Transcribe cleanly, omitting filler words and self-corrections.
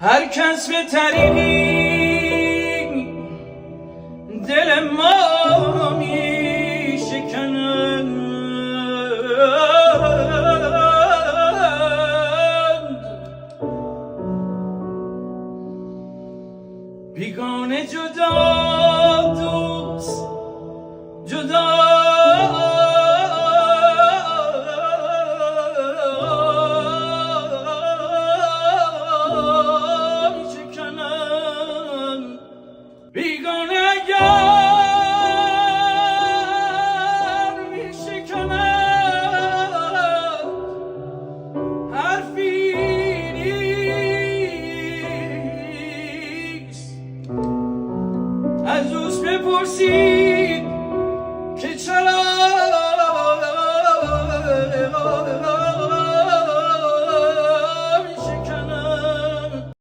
هر کس به طریقی دل ما می شکنند، بیگانه جدا دوست جدا بیگانه اگر می شکند حرفی نیست. از اوست بپرسی